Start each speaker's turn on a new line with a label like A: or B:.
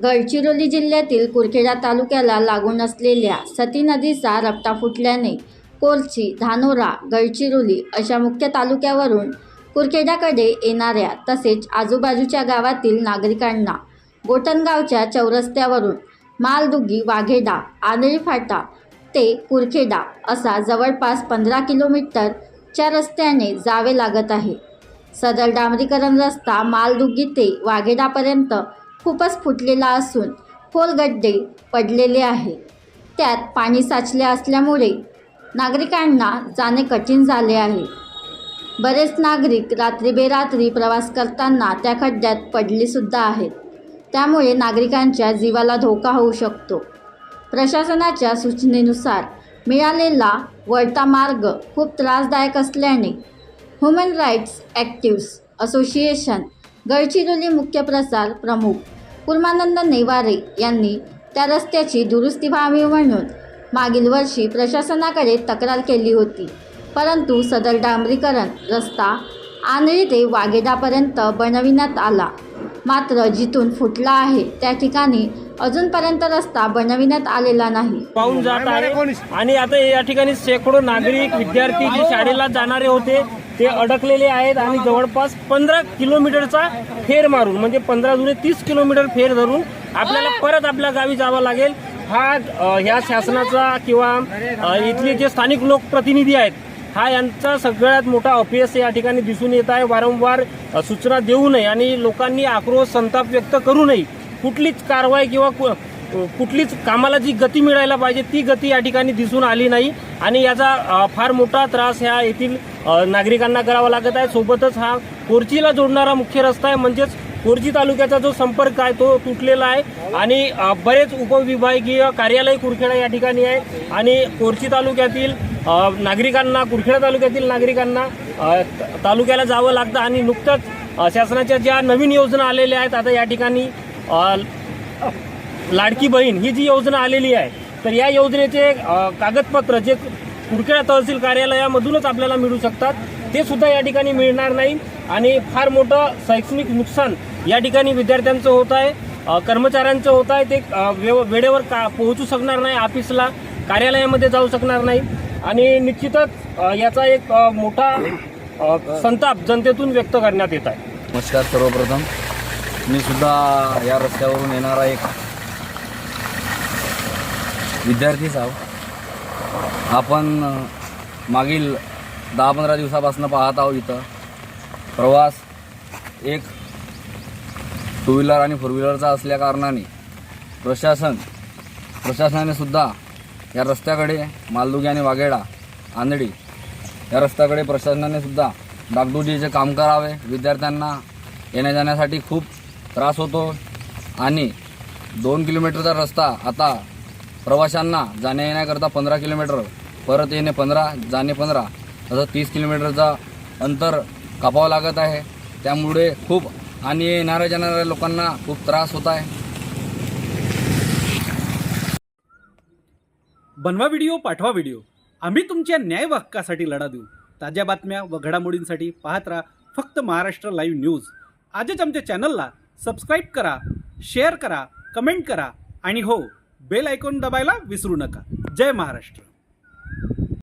A: गडचिरोली जिल्ह्यातील कुरखेडा तालुक्याला लागून असलेल्या सती नदीचा रपटा फुटल्याने कोरची, धानोरा, गडचिरोली अशा मुख्य तालुक्यावरून कुरखेड्याकडे येणाऱ्या तसेच आजूबाजूच्या गावातील नागरिकांना गोठणगावच्या चौरस्त्यावरून मालदुगी, वाघेडा, आंधळी फाटा ते कुरखेडा असा जवळपास 15 किलोमीटरच्या रस्त्याने जावे लागत आहे। सदर डांबरीकरण रस्ता मालदुगी ते वाघेडापर्यंत खूपच फुटलेला असून खोल गड्डे पडलेले आहे। त्यात पाणी साचले असल्यामुळे नागरिकांना जाणे कठीण झाले आहे। बरेच नागरिक रात्री बेरात्री प्रवास करताना त्या खड्ड्यात पडले सुद्धा आहेत। त्यामुळे नागरिकांच्या जीवाला धोका होऊ शकतो। प्रशासनाच्या सूचनेनुसार मिळालेला वळता मार्ग खूप त्रासदायक असल्याने human rights activist association Gadchiroli मुख्य प्रसार प्रमुख कुर्मानंद नेवारे यांनी त्या रस्त्याची दुरुस्ती व्हावी म्हणून मागील वर्षी प्रशासनाकडे तक्रार केली होती, परंतु सदर डांबरीकरण रस्ता आंधळी ते वाघेडापर्यंत बनविण्यात आला। मात्र जिथून फुटला आहे त्या ठिकाणी अजूनपर्यंत रस्ता बनविण्यात आलेला नाही।
B: पाहून जात आहे आणि आता या ठिकाणी शेकडो नागरिक, विद्यार्थी जे शाळेला जाणारे होते ते अडकलेले आहेत आणि जवळपास 15 किलोमीटरचा फेर मारून म्हणजे 15 दुने 30 किलोमीटर फेर धरून आपल्याला परत आपल्या गावी जावं लागेल। ह्या शासनाचा किंवा इथले जे स्थानिक लोकप्रतिनिधी आहेत हा यांचा सगळ्यात मोठा अपयश या ठिकाणी दिसून येत आहे। वारंवार सूचना देऊ नये आणि लोकांनी आक्रोश, संताप व्यक्त करू नये। कुठलीच कारवाई किंवा कुठलीच कामाला जी गती मिळायला पाहिजे ती गती या ठिकाणी दिसून आली नाही आणि याचा फार मोठा त्रास ह्या येथील नागरिकांना करावा लागत आहे। सोबतच हा कोरचीला जोडणारा मुख्य रस्ता आहे, म्हणजेच कोरची तालुक्याचा जो संपर्क आहे तो तुटलेला आहे आणि बरेच उपविभागीय कार्यालय कुरखेडा या ठिकाणी आहे आणि कोरची तालुक्यातील नागरिकांना, कुरखेडा तालुक्यातील नागरिकांना तालुक्याला जावं लागतं आणि नुकतंच शासनाच्या ज्या नवीन योजना आलेल्या आहेत, आता या ठिकाणी लाडकी बहीण ही जी योजना आलेली आहे तर या योजनेचे कागदपत्र जे कुरखेडा तहसील कार्यालयामधूनच आपल्याला मिळू शकतात ते सुद्धा या ठिकाणी मिळणार नाही आणि फार मोठं शैक्षणिक नुकसान या ठिकाणी विद्यार्थ्यांचं होत आहे, कर्मचाऱ्यांचं होत आहे। ते वेळेवर पोहोचू शकणार नाही, ऑफिसला, कार्यालयामध्ये जाऊ शकणार नाही आणि निश्चितच याचा एक मोठा संताप जनतेतून व्यक्त करण्यात येत आहे।
C: नमस्कार, सर्वप्रथम मी सुद्धा या रस्त्यावरून येणारा एक विद्यार्थीच आहो। आपण मागील 10-15 दिवसापासून पाहत आहोत इथं प्रवास एक 2 व्हीलर आणि 4 व्हीलरचा असल्या कारणाने प्रशासनाने सुद्धा या रस्त्याकडे मालदुगी आणि वाघेडा, आंधळी या रस्त्याकडे प्रशासनाने सुद्धा डागडुजीचे काम करावे। विद्यार्थ्यांना येण्या जाण्यासाठी खूप त्रास होतो आणि 2 किलोमीटरचा रस्ता आता प्रवाशांना जाण्या येण्याकरता 15 किलोमीटर, परत येणे 15, जाणे 15 असं 30 किलोमीटरचा अंतर कापावं लागत आहे। त्यामुळे खूप आणि येणाऱ्या जाणाऱ्या लोकांना खूप त्रास होत आहे।
D: बनवा व्हिडिओ, पाठवा व्हिडिओ, आम्ही तुमच्या न्याय व हक्कासाठी लढा देऊ। ताज्या बातम्या व घडामोडींसाठी पाहत राहा फक्त महाराष्ट्र लाईव्ह न्यूज। आजच आमच्या चॅनलला सबस्क्राईब करा, शेअर करा, कमेंट करा आणि हो, बेल आयकॉन दबायला विसरू नका। जय महाराष्ट्र।